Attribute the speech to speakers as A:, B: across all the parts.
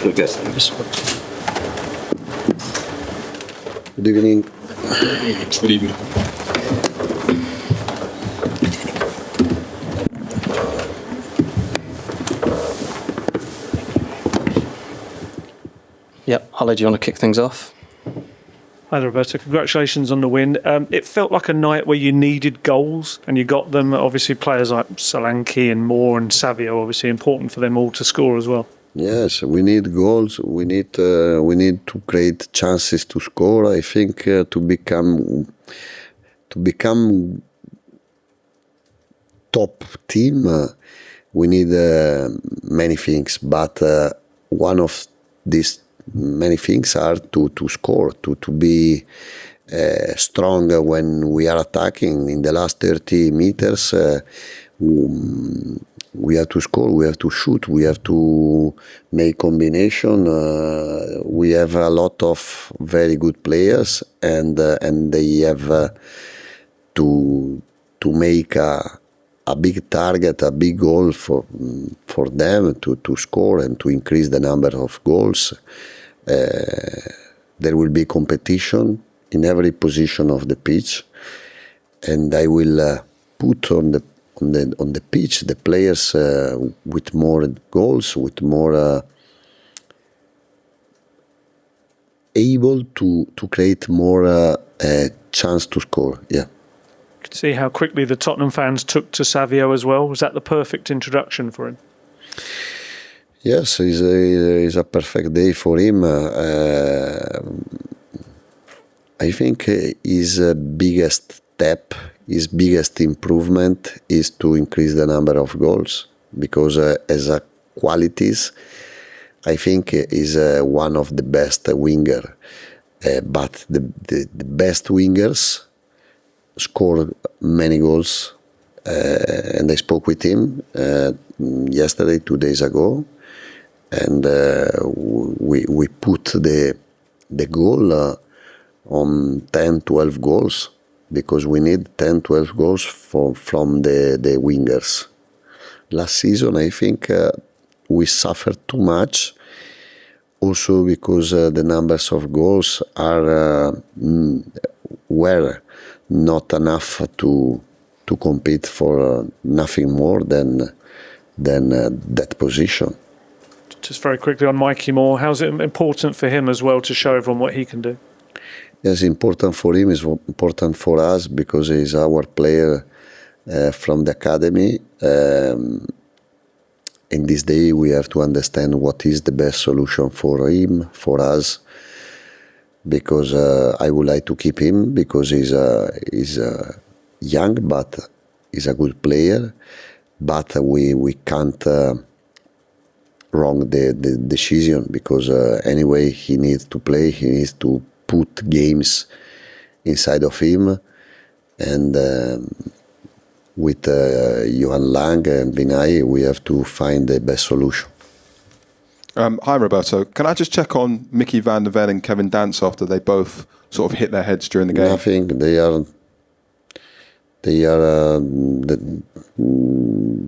A: Yes.
B: Good evening.
A: Good evening.
C: Yep, Holly, do you want to kick things off?
D: Hi, Roberto. Congratulations on the win. It felt like a night where you needed goals, and you got them. Obviously, players like Solanke and Moore and Sávio, obviously important for them all to score as well.
B: Yes, we need goals. We need to create chances to score. I think to become top team, we need many things. But one of these many things are to score, to be strong when we are attacking. In the last 30 meters, we have to score, we have to shoot, we have to make combination. We have a lot of very good players, and they have to make a big target, a big goal for them to score and to increase the number of goals. There will be competition in every position of the pitch, and I will put on the pitch the players with more goals, with more able to create more chance to score. Yeah.
D: You can see how quickly the Tottenham fans took to Sávio as well. Was that the perfect introduction for him?
B: Yes, it's a perfect day for him. I think his biggest step, his biggest improvement is to increase the number of goals, because as a qualities, I think is one of the best winger. But the best wingers score many goals, and I spoke with him yesterday, 2 days ago, and we put the goal on 10-12 goals, because we need 10-12 goals from the wingers. Last season, I think we suffered too much, also because the numbers of goals were not enough to compete for nothing more than that position.
D: Just very quickly on Mikey Moore, how's it important for him as well to show everyone what he can do?
B: Yes, important for him, is important for us, because he's our player from the academy. In this day, we have to understand what is the best solution for him, for us, because I would like to keep him, because he's young, but he's a good player. But we can't wrong the decision, because anyway he needs to play, he needs to put games inside of him, and with Johan Lang and Vinay, we have to find the best solution.
E: Hi Roberto, can I just check on Micky Ven and Kevin Danso after they both sort of hit their heads during the game?
B: Nothing.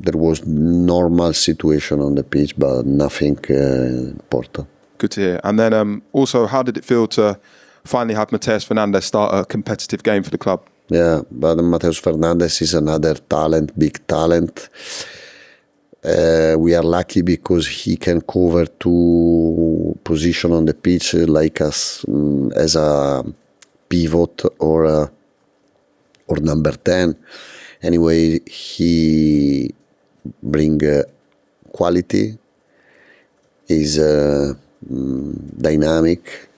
B: There was normal situation on the pitch, but nothing important.
E: Good to hear. And then also, how did it feel to finally have Mateus Fernandes start a competitive game for the club?
B: Yeah, but Mateus Fernandes is another talent, big talent. We are lucky because he can cover two positions on the pitch, like us as a pivot or number 10. Anyway, he bring quality, is dynamic,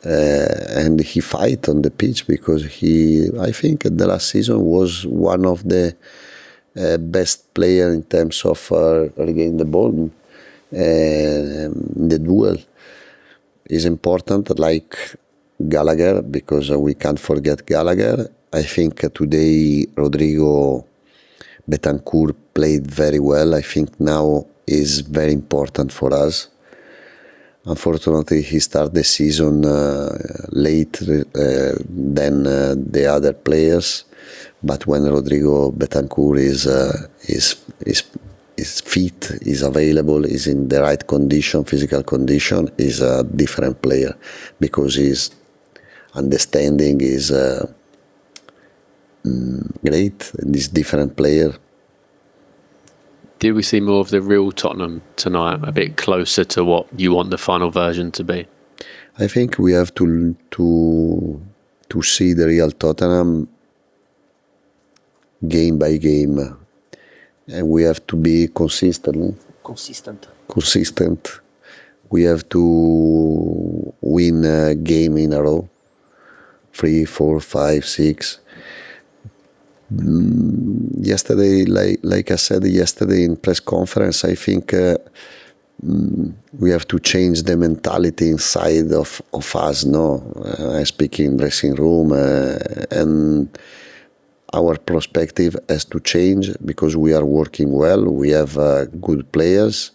B: and he fight on the pitch, because I think the last season was one of the best player in terms of regaining the ball in the duel. Is important, like Gallagher, because we can't forget Gallagher. I think today Rodrigo Bentancur played very well. I think now is very important for us. Unfortunately, he started the season late than the other players. But when Rodrigo Bentancur is is fit, is available, is in the right condition, physical condition, is a different player because his understanding is great. This different player.
A: Did we see more of the real Tottenham tonight, a bit closer to what you want the final version to be?
B: I think we have to see the real Tottenham game by game, and we have to be consistent. We have to win a game in a row, 3, 4, 5, 6. Yesterday, like I said yesterday in press conference, I think we have to change the mentality inside of us. I speak in dressing room, and our perspective has to change because we are working well. We have good players.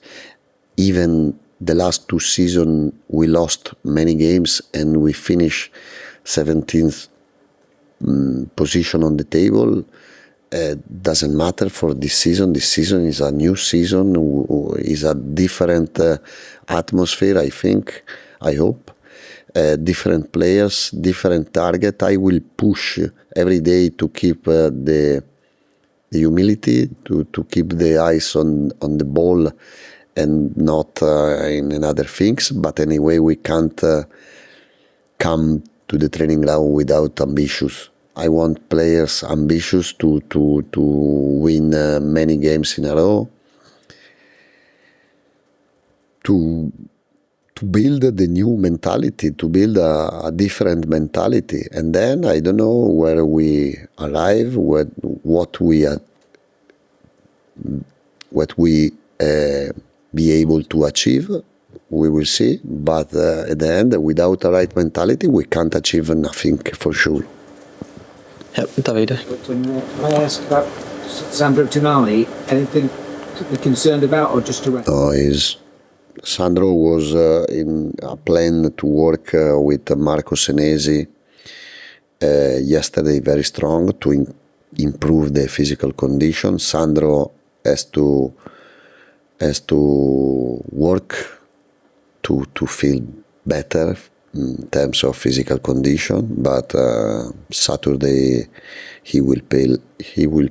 B: Even the last 2 seasons, we lost many games and we finished 17th position on the table. Doesn't matter for this season. This season is a new season, is a different atmosphere, I think, I hope. Different players, different target. I will push every day to keep the humility, to keep the eyes on the ball and not in other things. But anyway, we can't come to the training ground without ambitious. I want players ambitious to win many games in a row, to build the new mentality, to build a different mentality. And then I don't know where we arrive, what we be able to achieve. We will see. But at the end, without a right mentality, we can't achieve nothing for sure.
C: Yep, Davide.
F: Can I ask about Sandro Tonali? Anything to be concerned about, or just to?
B: No, Sandro was in a plan to work with Marco Senesi yesterday, very strong to improve the physical condition. Sandro has to work to feel better in terms of physical condition, but Saturday he will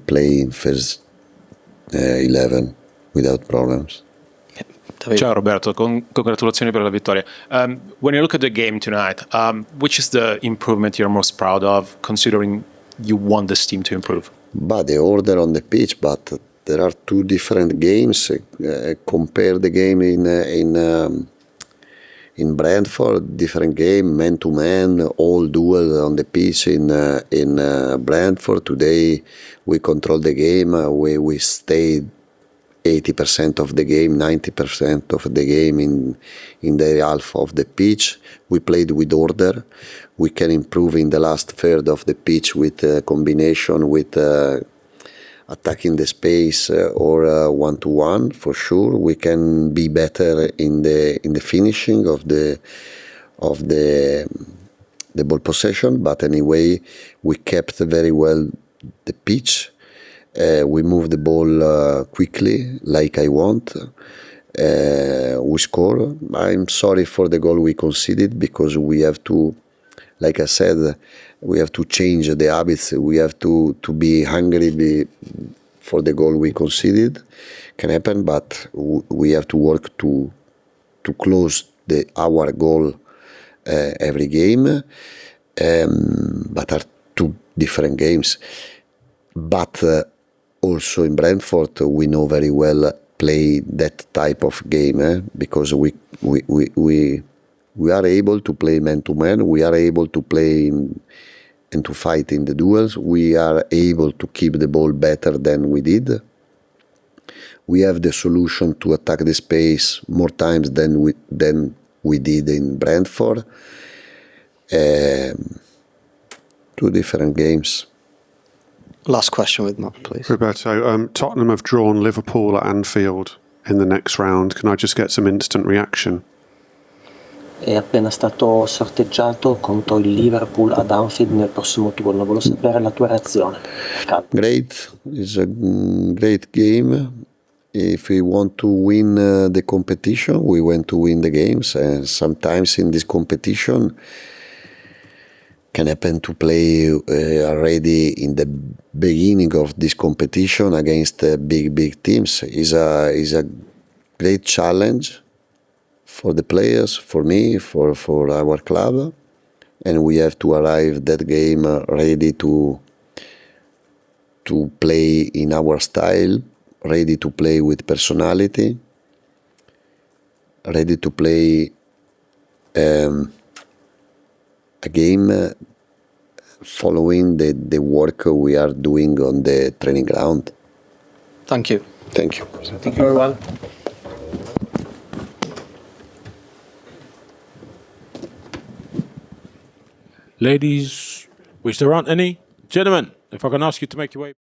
B: play in first 11 without problems.
G: Ciao Roberto, congratulazioni per la vittoria. When you look at the game tonight, which is the improvement you're most proud of, considering you want this team to improve?
B: But the order on the pitch, but there are 2 different games. Compare the game in Brentford, different game, man-to-man, all duel on the pitch in Brentford. Today we control the game, we stayed 80% of the game, 90% of the game in the half of the pitch. We played with order. We can improve in the last third of the pitch with combination with attacking the space or one-to-one for sure. We can be better in the finishing of the ball possession. But anyway, we kept very well the pitch. We move the ball quickly, like I want. We score. I'm sorry for the goal we conceded because we have to, like I said, we have to change the habits. We have to be hungry for the goal we conceded. Can happen, but we have to work to close our goal every game. But are 2 different games. But also in Brentford, we know very well play that type of game because we are able to play man-to-man. We are able to play and to fight in the duels. We are able to keep the ball better than we did. We have the solution to attack the space more times than we did in Brentford. 2 different games.
C: Last question with Matt, please.
H: Roberto, Tottenham have drawn Liverpool at Anfield in the next round. Can I just get some instant reaction?
I: È appena stato sorteggiato contro il Liverpool ad Anfield nel prossimo turno. Volevo sapere la tua reazione.
B: Great. It's a great game. If we want to win the competition, we want to win the games. And sometimes in this competition, can happen to play already in the beginning of this competition against big teams. Is a great challenge for the players, for me, for our club, and we have to arrive that game ready to play in our style, ready to play with personality, ready to play a game following the work we are doing on the training ground.
C: Thank you.
B: Thank you.
C: Thank you, everyone.
J: Ladies, which there aren't any, gentlemen, if I can ask you to make your way.